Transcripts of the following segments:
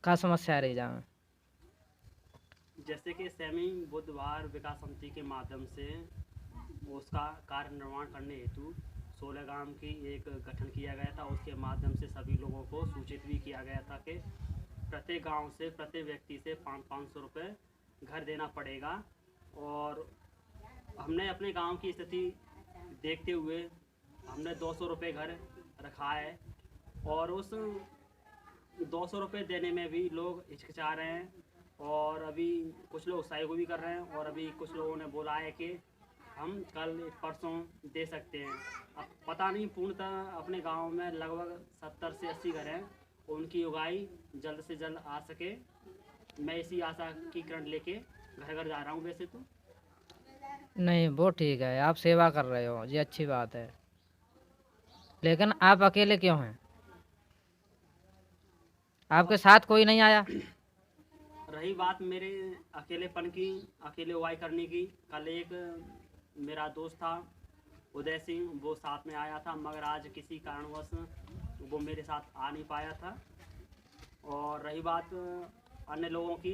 का समस्या रही जाए। जैसे कि सेमी बुधवार विकास समिति के माध्यम से उसका कार्य निर्माण करने हेतु 16 गांव की एक गठन किया गया था। उसके माध्यम से सभी लोगों को सूचित भी किया गया था कि प्रत्येक गांव से प्रत्येक व्यक्ति से 500 रुपये घर देना पड़ेगा। और हमने अपने गांव की स्थिति देखते हुए हमने 200 रुपये घर रखा है। और उस 200 रुपये देने में भी लोग हिचकिचा रहे हैं और अभी कुछ लोग सहयोग भी कर रहे हैं और अभी कुछ लोगों ने बोला है कि हम कल परसों दे सकते हैं। अब पता नहीं, पूर्णतः अपने गांव में लगभग 70 से 80 घर हैं, उनकी उगाई जल्द से जल्द आ सके। मैं इसी आशा की किरण लेके घर घर जा रहा हूँ। वैसे तो नहीं, वो ठीक है, आप सेवा कर रहे हो, ये अच्छी बात है, लेकिन आप अकेले क्यों हैं? आपके अब साथ कोई नहीं आया? रही बात मेरे अकेलेपन की, अकेले उगाई करने की, कल एक मेरा दोस्त था उदय सिंह, वो साथ में आया था, मगर आज किसी कारणवश वो मेरे साथ आ नहीं पाया था। और रही बात अन्य लोगों की,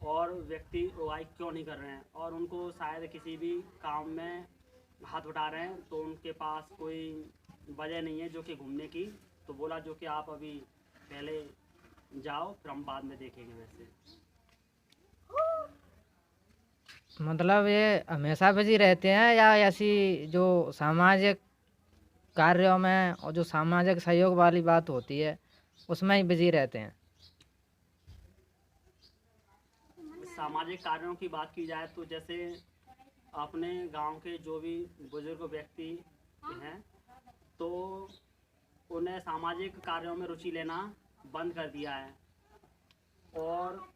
और व्यक्ति उगाई क्यों नहीं कर रहे हैं और उनको शायद किसी भी काम में हाथ उठा रहे हैं, तो उनके पास कोई वजह नहीं है जो कि घूमने की। तो बोला जो कि आप अभी पहले जाओ, फिर हम बाद में देखेंगे। वैसे मतलब ये हमेशा बिजी रहते हैं या ऐसी जो सामाजिक कार्यों में और जो सामाजिक सहयोग वाली बात होती है उसमें ही बिजी रहते हैं? सामाजिक कार्यों की बात की जाए तो जैसे अपने गांव के जो भी बुजुर्ग व्यक्ति हैं, तो उन्हें सामाजिक कार्यों में रुचि लेना बंद कर दिया है। और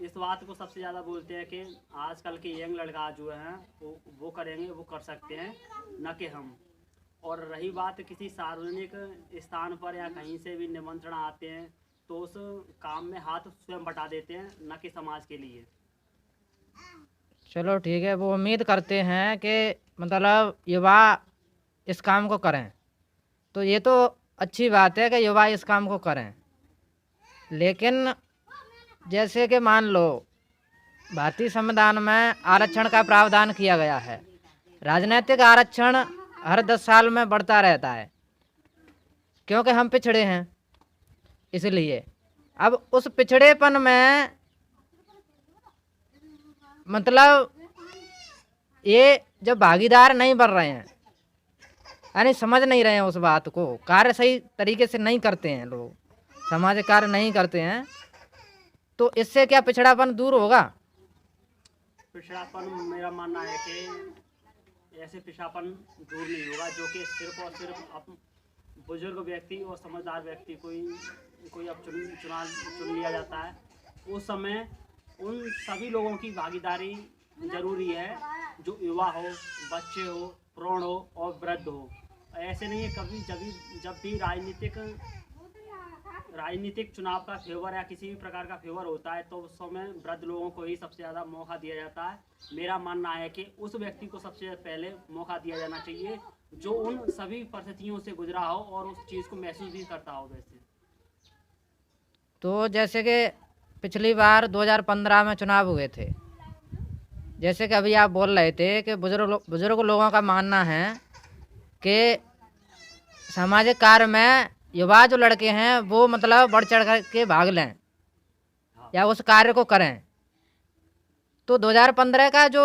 इस बात को सबसे ज़्यादा बोलते हैं कि आजकल के यंग लड़का जो हैं वो करेंगे, वो कर सकते हैं, न कि हम। और रही बात किसी सार्वजनिक स्थान पर या कहीं से भी निमंत्रण आते हैं, तो उस काम में हाथ स्वयं बटा देते हैं, न कि समाज के लिए। चलो ठीक है, वो उम्मीद करते हैं कि मतलब युवा इस काम को करें, तो ये तो अच्छी बात है कि युवा इस काम को करें, लेकिन जैसे कि मान लो भारतीय संविधान में आरक्षण का प्रावधान किया गया है। राजनीतिक आरक्षण हर 10 साल में बढ़ता रहता है क्योंकि हम पिछड़े हैं, इसलिए अब उस पिछड़ेपन में मतलब ये जब भागीदार नहीं बन रहे हैं, यानी समझ नहीं रहे हैं उस बात को, कार्य सही तरीके से नहीं करते हैं लोग, सामाजिक कार्य नहीं करते हैं, तो इससे क्या पिछड़ापन दूर होगा? पिछड़ापन, मेरा मानना है कि ऐसे पिछड़ापन दूर नहीं होगा जो कि सिर्फ और सिर्फ बुजुर्ग व्यक्ति और समझदार व्यक्ति कोई अब चुन लिया जाता है। उस समय उन सभी लोगों की भागीदारी जरूरी है, जो युवा हो, बच्चे हो, प्रौढ़ हो और वृद्ध हो। ऐसे नहीं है, कभी जब भी राजनीतिक चुनाव का फेवर या किसी भी प्रकार का फेवर होता है, तो उस समय वृद्ध लोगों को ही सबसे ज़्यादा मौका दिया जाता है। मेरा मानना है कि उस व्यक्ति को सबसे पहले मौका दिया जाना चाहिए जो उन सभी परिस्थितियों से गुजरा हो और उस चीज़ को महसूस भी करता हो। वैसे तो जैसे कि पिछली बार 2015 में चुनाव हुए थे, जैसे कि अभी आप बोल रहे थे कि बुजुर्ग लोगों का मानना है कि सामाजिक कार्य में युवा जो लड़के हैं वो मतलब बढ़ चढ़ कर के भाग लें हाँ, या उस कार्य को करें। तो 2015 का जो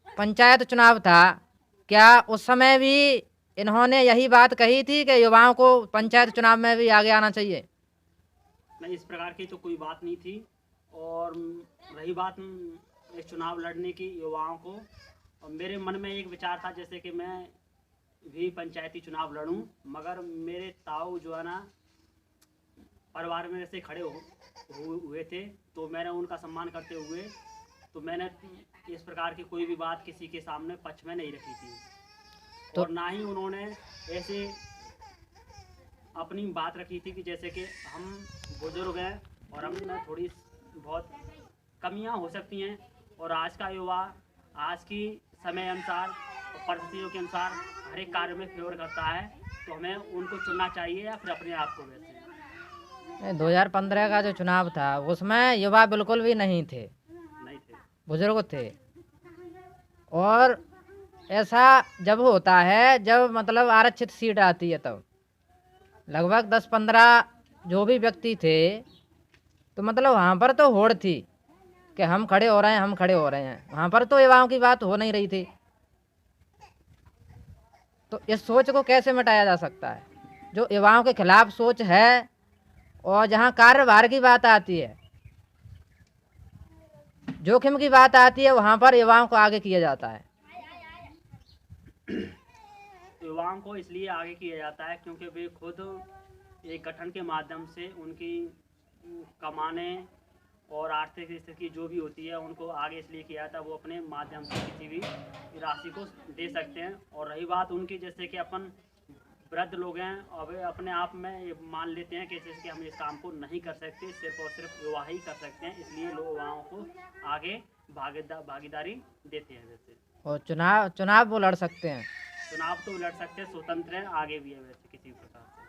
पंचायत चुनाव था, क्या उस समय भी इन्होंने यही बात कही थी कि युवाओं को पंचायत चुनाव में भी आगे आना चाहिए? नहीं, इस प्रकार की तो कोई बात नहीं थी। और रही बात इस चुनाव लड़ने की युवाओं को, और मेरे मन में एक विचार था जैसे कि मैं भी पंचायती चुनाव लड़ूं, मगर मेरे ताऊ जो है ना परिवार में से खड़े हुए थे, तो मैंने उनका सम्मान करते हुए तो मैंने इस प्रकार की कोई भी बात किसी के सामने पक्ष में नहीं रखी थी। तो और ना ही उन्होंने ऐसे अपनी बात रखी थी कि जैसे कि हम बुजुर्ग हैं और हम में थोड़ी बहुत कमियां हो सकती हैं, और आज का युवा आज की समय अनुसार और परिस्थितियों के अनुसार हर एक कार्य में फेवर करता है, तो हमें उनको चुनना चाहिए या फिर अपने आप को। वैसे 2015 का जो चुनाव था उसमें युवा बिल्कुल भी नहीं थे, नहीं थे। बुजुर्ग थे। और ऐसा जब होता है जब मतलब आरक्षित सीट आती है तब लगभग 10-15 जो भी व्यक्ति थे, तो मतलब वहाँ पर तो होड़ थी कि हम खड़े हो रहे हैं, हम खड़े हो रहे हैं। वहाँ पर तो युवाओं की बात हो नहीं रही थी। तो इस सोच को कैसे मिटाया जा सकता है? जो युवाओं के खिलाफ सोच है और जहाँ कार्यभार की बात आती है, जोखिम की बात आती है, वहाँ पर युवाओं को आगे किया जाता है। युवाओं को इसलिए आगे किया जाता है क्योंकि वे खुद एक गठन के माध्यम से उनकी कमाने और आर्थिक स्थिति जो भी होती है उनको आगे इसलिए किया जाता है, वो अपने माध्यम से किसी भी राशि को दे सकते हैं। और रही बात उनकी, जैसे कि अपन वृद्ध लोग हैं और वे अपने आप में ये मान लेते हैं कि जैसे कि हम इस काम को नहीं कर सकते, सिर्फ और सिर्फ युवा ही कर सकते हैं, इसलिए लोग युवाओं को आगे भागीदारी देते हैं। जैसे और चुनाव वो लड़ सकते हैं। चुनाव तो लड़ सकते हैं, स्वतंत्र हैं, आगे भी है वैसे किसी भी प्रकार से।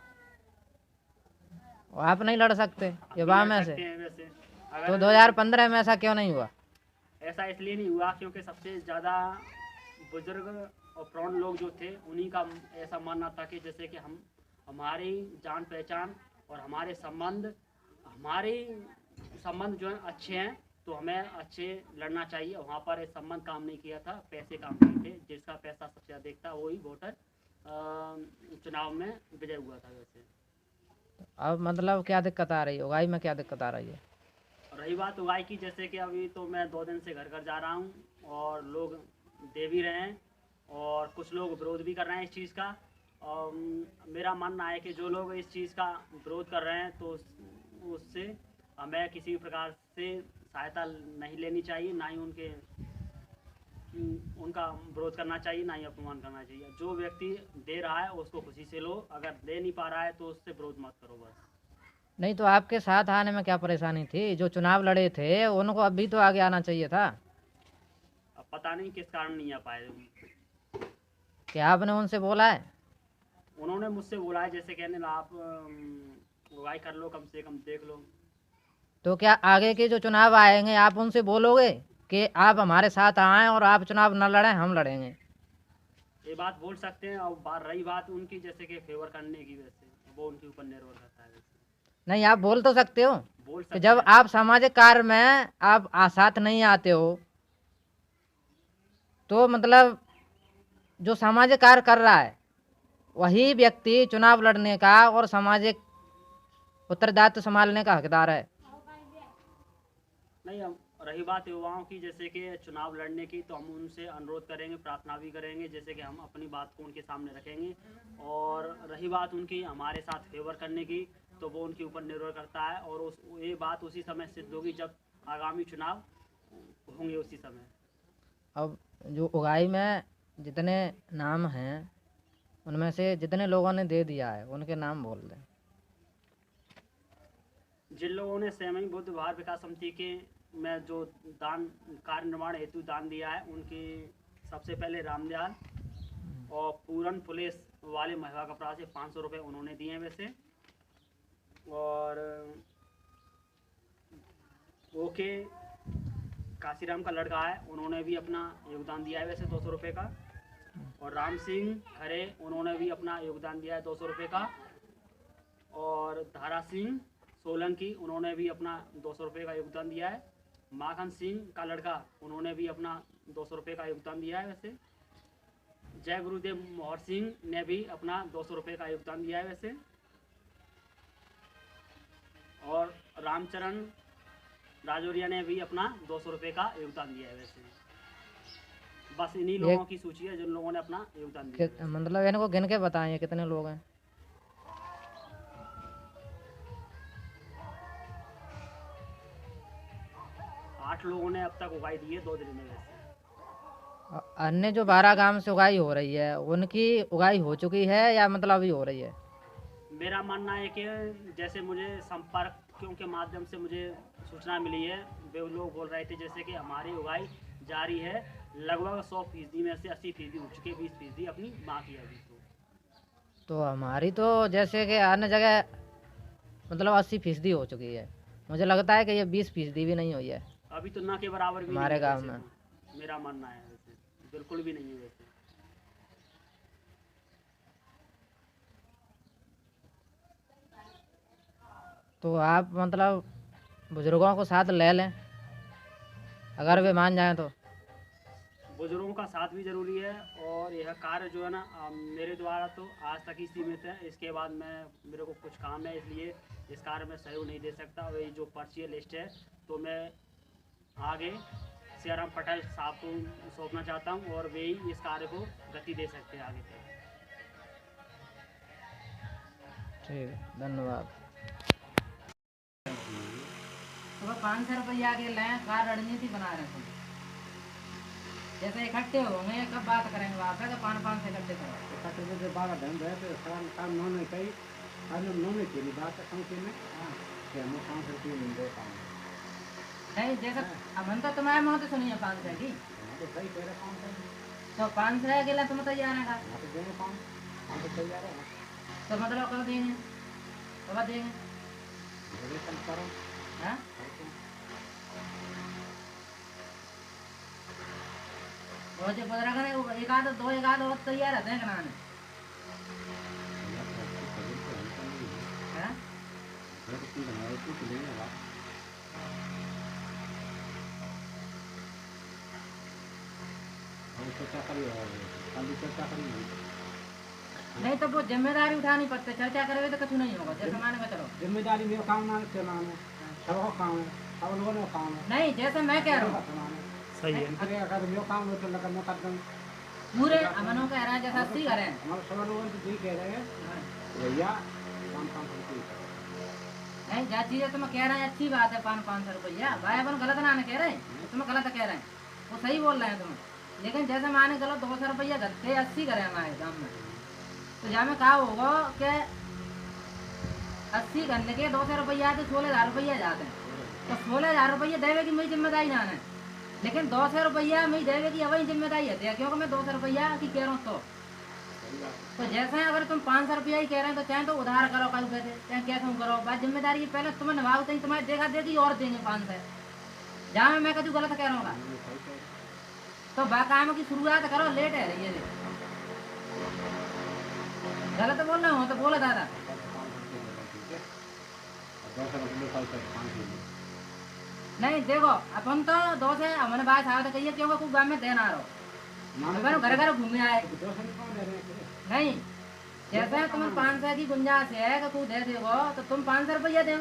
और आप नहीं लड़ सकते हम भी युवा लड़ में सकते से? हैं वैसे। तो अगर 2015 में ऐसा क्यों नहीं हुआ? ऐसा इसलिए नहीं हुआ क्योंकि सबसे ज़्यादा बुजुर्ग और प्रौढ़ लोग जो थे उन्हीं का ऐसा मानना था कि जैसे कि हम हमारी जान पहचान और हमारे संबंध जो हैं अच्छे हैं, तो हमें अच्छे लड़ना चाहिए। वहाँ पर इस संबंध काम नहीं किया था, पैसे काम किए थे। जिसका पैसा सबसे अधिक था वही वोटर चुनाव में विजय हुआ था। वैसे अब मतलब क्या दिक्कत आ रही है, उगाई में क्या दिक्कत आ रही है? रही बात उगाई की, जैसे कि अभी तो मैं 2 दिन से घर घर जा रहा हूँ और लोग दे भी रहे हैं और कुछ लोग विरोध भी कर रहे हैं इस चीज़ का। और मेरा मानना है कि जो लोग इस चीज़ का विरोध कर रहे हैं तो उससे हमें किसी भी प्रकार से सहायता नहीं लेनी चाहिए, ना ही उनका विरोध करना चाहिए, ना ही अपमान करना चाहिए। जो व्यक्ति दे रहा है उसको खुशी से लो, अगर दे नहीं पा रहा है तो उससे विरोध मत करो बस। नहीं तो आपके साथ आने में क्या परेशानी थी? जो चुनाव लड़े थे उनको अभी तो आगे आना चाहिए था। अब पता नहीं किस कारण नहीं आ पाए। क्या आपने उनसे बोला है? उन्होंने मुझसे बोला है, जैसे कहने लगा, आप उगाई कर लो, कम से कम देख लो। तो क्या आगे के जो चुनाव आएंगे आप उनसे बोलोगे कि आप हमारे साथ आएं और आप चुनाव न लड़ें, हम लड़ेंगे? ये बात बोल सकते हैं। और रही बात उनकी जैसे कि फेवर करने की, वैसे वो उनके ऊपर निर्भर करता है। वैसे नहीं, आप बोल तो सकते हो बोल कि सकते जब हैं। आप सामाजिक कार्य में आप साथ नहीं आते हो, तो मतलब जो सामाजिक कार्य कर रहा है वही व्यक्ति चुनाव लड़ने का और सामाजिक उत्तरदायित्व संभालने का हकदार है। नहीं, हम रही बात युवाओं की, जैसे कि चुनाव लड़ने की, तो हम उनसे अनुरोध करेंगे, प्रार्थना भी करेंगे, जैसे कि हम अपनी बात को उनके सामने रखेंगे। और रही बात उनकी हमारे साथ फेवर करने की, तो वो उनके ऊपर निर्भर करता है और ये बात उसी समय सिद्ध होगी जब आगामी चुनाव होंगे उसी समय। अब जो उगाई में जितने नाम हैं उनमें से जितने लोगों ने दे दिया है उनके नाम बोल दें। जिन लोगों ने सेमई बुद्ध विहार विकास समिति के में जो दान कार्य निर्माण हेतु दान दिया है, उनकी सबसे पहले रामदयाल और पूरन पुलिस वाले महिला कपड़ा से 500 रुपये उन्होंने दिए हैं वैसे। और ओके काशीराम का लड़का है, उन्होंने भी अपना योगदान दिया है वैसे 200 रुपये का। और राम सिंह खरे, उन्होंने भी अपना योगदान दिया है 200 रुपये का। और धारा सिंह सोलंकी, उन्होंने भी अपना 200 रुपये का योगदान दिया है। माखन सिंह का लड़का, उन्होंने भी अपना 200 रुपये का योगदान दिया है वैसे। जय गुरुदेव मोहर सिंह ने भी अपना 200 रुपये का योगदान दिया है वैसे। और रामचरण राजौरिया ने भी अपना 200 रुपये का योगदान दिया है वैसे। बस इन्हीं लोगों की सूची है जिन लोगों ने अपना योगदान दिया है। मतलब इनको गिन के बताएं कितने लोग हैं? आठ लोगों ने अब तक उगाई दी है 2 दिन में वैसे। अन्य जो 12 गांव से उगाई हो रही है उनकी उगाई हो चुकी है या मतलब अभी हो रही है? मेरा मानना है कि जैसे मुझे संपर्कों के माध्यम से मुझे सूचना मिली है, वे लोग बोल रहे थे जैसे कि हमारी उगाई जारी है। लगभग 100% में से 80% हो चुके, 20% अपनी बाकी है अभी। तो हमारी तो जैसे कि अन्य जगह मतलब 80% हो चुकी है। मुझे लगता है कि ये 20% भी नहीं हुई है अभी तो ना के बराबर भी हमारे नहीं है गांव वैसे में। तो। मेरा मानना है वैसे बिल्कुल भी नहीं है वैसे। तो आप मतलब बुजुर्गों को साथ ले लें अगर वे मान जाएं तो। बुजुर्गों का साथ भी ज़रूरी है और यह कार्य जो है ना मेरे द्वारा तो आज तक ही सीमित है। इसके बाद मेरे को कुछ काम है इसलिए इस कार्य में सहयोग नहीं दे सकता। वही जो पर्ची लिस्ट है तो मैं आगे सियाराम पटेल साहब को सौंपना चाहता हूँ और वे ही इस कार्य को गति दे सकते हैं आगे तक। ठीक है, धन्यवाद। तो 500 रुपया के लें, कार रणनीति बना रहे हैं। जैसे इकट्ठे होंगे कब बात करेंगे वहाँ पे, 500 से इकट्ठे करो। इकट्ठे से बारह ढंग है तो काम नौने कई नौने की नहीं बात है कम में। हाँ कि हमें 500 रुपये मिल गए काम नहीं जैसे हम तो तुम्हारे मुँह तो सुनिए 500 की, तो सही कह रहे 500 तो 500 के लिए तुम तैयार है का? तो देंगे काम हम तो तैयार है तो मतलब कब देंगे, कब देंगे? कम करो। हाँ वो जो बदरा करे एक आध दो एक आध और तैयार रहते हैं कराने। हाँ नहीं तो वो जिम्मेदारी उठानी पड़ती, चर्चा करोगे तो कुछ नहीं होगा। जैसे माने का चलो जिम्मेदारी मेरा काम ना चलाना सबका काम है, सब लोगों का काम है। नहीं, जैसे मैं कह रहा हूँ सही है। अरे अगर मेरा काम है तो लगा मैं कर दूँ पूरे अमनों कह रहे हैं जैसा 80 करें। हमारे सब लोगों तो यही कह रहे हैं भैया काम काम करके नहीं जा चीजें तुम कह रहे हैं अच्छी बात है, 500 रुपया भाई अपन गलत ना कह रहे हैं, तुम गलत कह रहे हैं, वो सही बोल रहे हैं तुम। लेकिन जैसे माने गलत 200 रुपया घटते 80 करें हमारे गाँव में, तो जहाँ में कहा होगा कि 80 घंटे के 200 रुपया तो 16,000 रुपया जाते हैं, तो 16,000 रुपया देवे की मेरी जिम्मेदारी जाना है। लेकिन 200 रुपया मैं देवे की वही जिम्मेदारी है, क्योंकि मैं 200 रुपया की कह रहा हूँ। तो जैसे अगर तुम 500 रुपया ही कह रहे हैं तो चाहे तो उधार करो कल पैसे, चाहे कैसे करो, बात जिम्मेदारी पहले तुम्हें निभाओ, तो तुम्हारे देखा देखी और देंगे 500। जहाँ मैं कभी गलत कह रहा हूँ तो बाकाम की शुरुआत करो, लेट है ये गलत बोल रहे हो तो बोलो दादा। नहीं देखो अपन तो 2 से हमने बात साहब कहिए क्योंकि खूब गाँव में देना रहो, घर घर घूमे आए। नहीं जैसे तुम्हें 500 की गुंजाइश है कि तू दे देगो तो तुम 500 रुपया दो।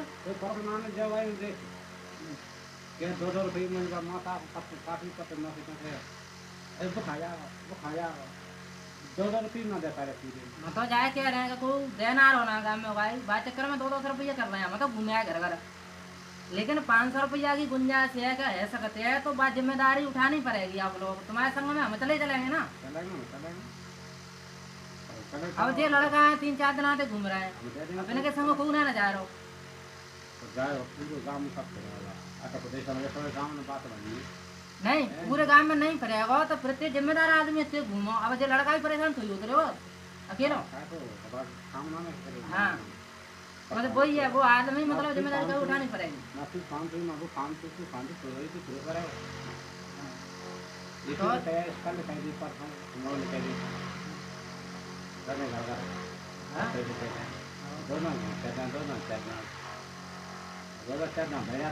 तो जाए कह रहे हैं कि तू देना रहो ना गाँव में भाई, बात चक्कर में 200 रुपया कर रहे हैं, मतलब घूमे आए घर घर। लेकिन 500 रुपया की गुंजाइश है कि है सकते हैं तो बात जिम्मेदारी उठानी पड़ेगी। आप लोग तुम्हारे संग में हम चले चलेंगे ना। अब ये लड़का है 3-4 दिन आते घूम रहे हैं, अपने के संग खूब ना जा रहे हो। नहीं पूरे गांव में नहीं फरेगा तो प्रत्येक जिम्मेदार आदमी से घूमो। अब जो लड़का भी परेशान थोड़ी उतरे हो अकेलो। हाँ मतलब वही है, वो आदमी मतलब जिम्मेदारी का उठानी पड़ेगी।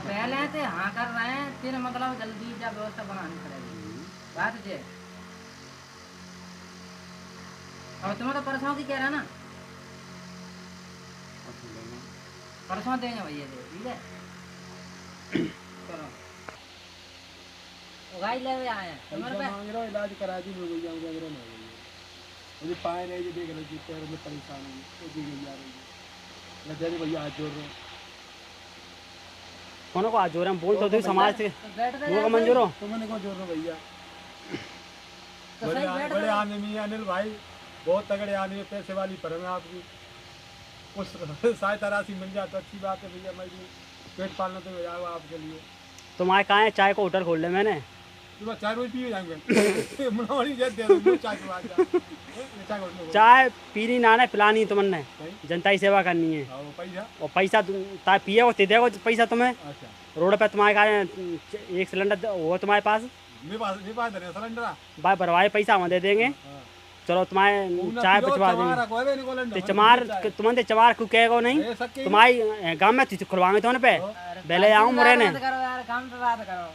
पहले से हाँ कर रहे हैं, फिर मतलब जल्दी जब व्यवस्था बनानी पड़ेगी। बात ये अब तुम्हें तो परसों की कह रहा ना, परसों देंगे भैया जी, ठीक है। चलो गाय ले आए हैं तुम्हारे इलाज करा दी मुझे पाए नहीं देख रही पैर में परेशान है भैया हाथ जोड़ रहे हैं। कौन को हाथ जोड़ रहे हैं? बोल तो समाज से वो को मंजूर हो तो मैंने को जोड़ रहा भैया। तो सही बैठ बड़े आदमी अनिल भाई बहुत तगड़े आदमी, पैसे वाली पर में आपकी कुछ सहायता राशि मिल जाए तो अच्छी बात है भैया। मैं भी पेट पालना तो हो जाएगा आपके लिए। तुम्हारे कहाँ है? चाय को होटल खोल ले मैंने। तो चाय रोज पिए जाएंगे मुनावड़ी जद दे दो चाय के बाद चाय को चाय पीनी ना ना पिलानी है तुमने, जनता की सेवा करनी है। और पैसा और पैसा ता पिए हो ते देगो पैसा तुम्हें। अच्छा रोड पे तुम्हारे का एक सिलेंडर वो तुम्हारे पास मेरे पास है सिलेंडर भाई भरवाए पैसा हम दे देंगे। चलो तुम्हारे चाय पिछवा देंगे। ते चमार तुम्हारे चमार को कहेगो नहीं तुम्हारी गांव में खुलवाएंगे तो पे पहले आऊँ मुरे ने काम पे बात करो।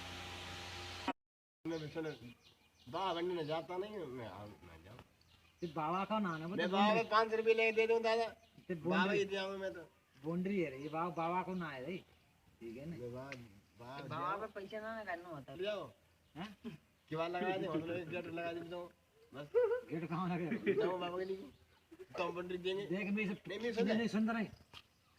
बाबा बनने में जाता नहीं हूँ मैं जाऊँ बाबा का नाम है मैं बाबा 5 रुपये ले दे दूँ दादा बाबा ही दिया मैं तो बोंड्री है ये बाबा को ना है रे ठीक है ना बाबा बाबा पे पैसा ना करना होता ले आओ हैं किवा लगा दे हम लोग गेट लगा दे तो बस गेट कहाँ लगे जाओ बाबा के लिए तो बंडरी देंगे देख भी नहीं सुन रहे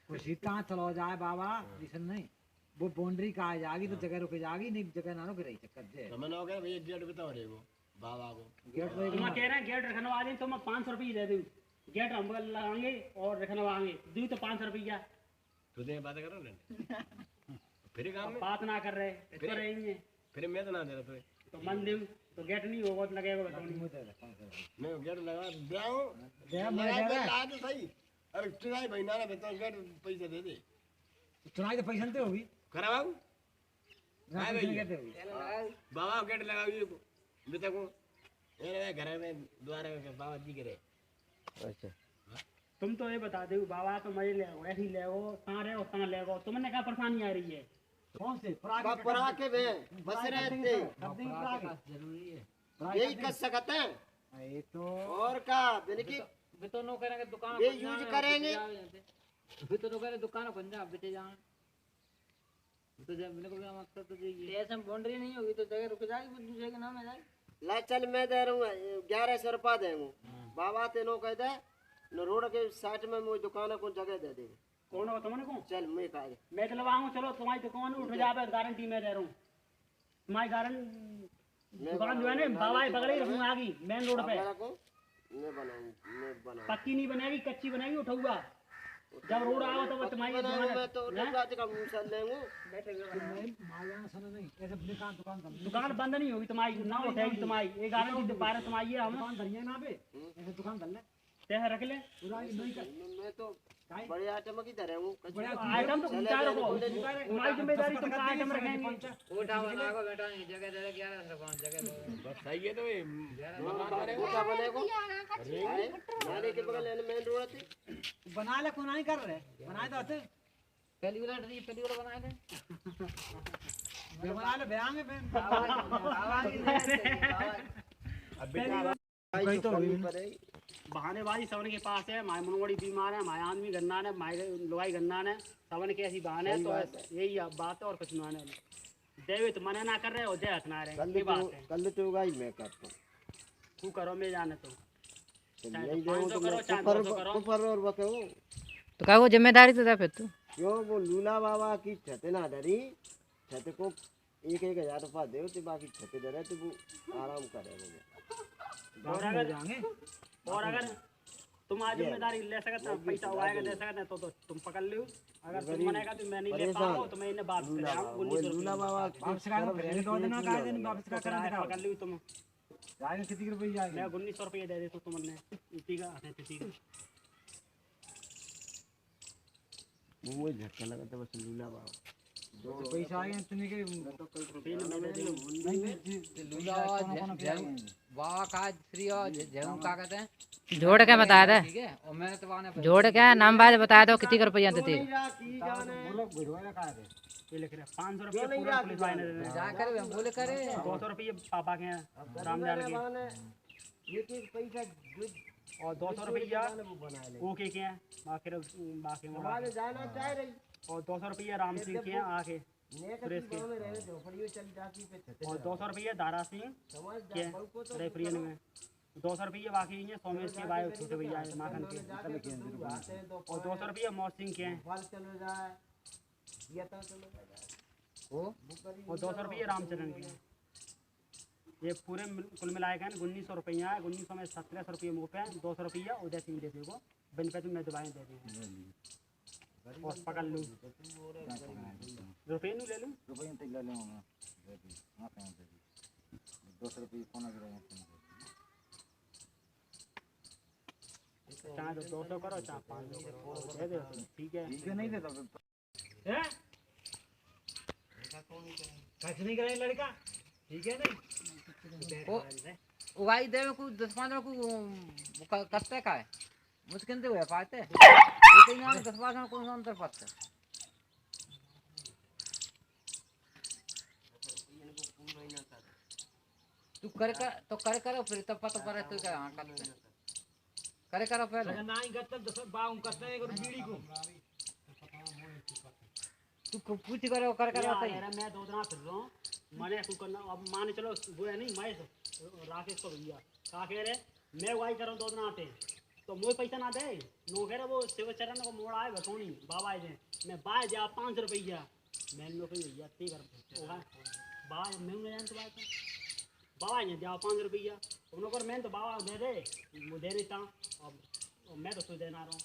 वो सीता चलो जाए बाबा लिसन नहीं वो बाउंड्री का आ जाएगी तो जगह रुक जाएगी नहीं जगह ना रुक रही चक्कर से तो मैंने कहा भैया गेट बताओ रे वो बाबा को गेट तुम कह रहे हैं गेट रखने वाले तो मैं 500 रुपये दे दूँ। गेट हम लगाएंगे और रखने वाले दूँ तो 500 रुपया। तो दे बात करो ना फिर काम में बात ना कर रहे इस पर रहेंगे फिर मैं तो ना दे रहा तो मन दूँ तो गेट नहीं होगा तो लगेगा बताओ। मैं गेट लगा लगा तो सही अरे चुनाई भाई ना बताओ गेट पैसे दे दे चुनाई तो पैसा नहीं होगी करा बाबू बाबा गेट लगाओ बेटा को ये घर में द्वार में बाबा जी करे अच्छा तुम तो ये बता दो बाबा तो मजे ले ऐसे ही ले कहाँ रहे हो कहाँ ले तुमने क्या परेशानी आ रही है। कौन से पराके में बस रहते जरूरी है यही कर सकते हैं ये तो और का बिल्कुल तो नो करेंगे दुकान ये यूज करेंगे तो नो करेंगे दुकान पंजाब बेचे जान तो जब मेरे को भी मकसद तो यही है ऐसे बाउंड्री नहीं होगी तो जगह रुक जाएगी दूसरे के नाम में जाएगी ला चल मैं दे रहा हूँ 1100 रुपया देंगे बाबा तेनो कह दे न रोड के साइड में मुझे दुकान को जगह दे दे कौन हो तुमने कौन चल मैं कह दे मैं दिलवाऊँ चलो तुम्हारी दुकान उठ जाए गारंटी मैं दे रहा हूँ तुम्हारी गारंटी दुकान जो है ना बाबा बगल ही रखूँगा आगे मेन रोड पे मैं बनाऊँ पक्की नहीं बनेगी कच्ची बनेगी उठाऊंगा जब रोड आओ तो तुम्हारी मैं तो रात का मुंह लेंगे दुकान बंद नहीं होगी तुम्हारी ना उठेगी तुम्हारी ये गारंटी दे पा रहे तुम्हारी हम दुकान धरिए ना पे ऐसे दुकान धर ले तय रख ले मैं तो बड़े आइटम की तरह हूँ आइटम तो चार रखो तुम्हारी जिम्मेदारी तुम आइटम रखेंगे उठा बनाओ बेटा जगह दे 11 कौन जगह दे बस सही है तो ये क्या बनेगा नाले के बगल में मेन रोड है बना ले कोना ही कर रहे बनाए तो आते पहली वाला बनाए थे बना ले बेआंगे पे बहानेबाजी सबन के पास है माय मनोड़ी बीमार है माय आदमी गन्ना है माय लुगाई गन्ना है सबन के ऐसी बहाने है तो यही बात है और कुछ ना देवे तो मना ना कर रहे हो दे हथना रहे कल तो गाई मैं करता तू करो मैं जाने तो यही दे ऊपर और बको तो क्या वो जिम्मेदारी तो था फिर तू क्यों वो लूला बाबा की छत ना डरी छत को 1,000 रुपया दे तो बाकी छत डरे तो वो आराम करेगा और अगर तुम आज जिम्मेदारी ले सकते हो पैसा उगाएगा दे सकते तो तुम पकड़ लो अगर तुम मनेगा तो मैं नहीं ले पाऊंगा तो मैं इन्हें बात करें लूला बाबा वापस का दो दिन का दिन वापस का करना पकड़ लो तुम जाएगा कितने रुपए जाएगा मैं 1900 रुपये दे दे तो तुमने इसी का ठीक है वो झटका लगा था बस लूला बाबा तो पैसा आ गया इतने के जोड़ के बता दे जोड़ के नाम बाद बता दो कितनी रुपया देती ये लिख रहे 500 रुपये पूरा पुलिस वाले ने बोले करे 200 रुपये पापा के रामजान के और 200 रुपया ओके के हैं बाकी और 200 रुपया राम सिंह के हैं आके सुरेश के और 200 रुपया दारा सिंह के रेफरियन में 200 रुपया बाकी है सोमेश के भाई छोटे भैया माखन के और 200 रुपया मौत सिंह के हैं और 200 रुपया रामचरण के हैं ये पूरे कुल मिलाएगा 1900 रुपया है 1900 में 1700 रुपये मुँह पे 200 रुपया उदय सिंह दे देगा बिन पे मैं दवाएँ दे दूँगा और पकड़ लूँ रुपये नहीं ले लूँ चाहे तो 200 करो चाहे 500 करो दे दो ठीक है नहीं देता हैं खर्च नहीं करें लड़का ठीक है नहीं उगाई दे में कुछ 10-15 को करते का है मुश्किल से हुए पाते ये तो यहाँ 10-15 कौन सा अंतर पाते तू करे कर तो करे करो फिर तब पता पड़े तो क्या हाँ करते करे करो पहले अगर ना ही करते तो सब बाउं करते हैं और बीड़ी को तू पूछ करो करे करो यार यार मैं 2 दिन फिर रहा हूँ मैंने कुछ करना अब माने चलो वो है नहीं मैं राकेश को भैया कहा कह रहे मैं वही करूँ 2 दिन आते तो मुझे पैसा ना दे नो कह रहे वो शिव चरण को मोड़ आए बसोनी बाबा आए थे मैं बाय जा 500 रुपया मैंने लोग भैया ठीक कर बाबा मैं नहीं जानते बाबा ने दिया 500 रुपया उन्होंने पर मैं तो बाबा दे दे वो दे देता अब मैं तो तुझे देना रहा हूँ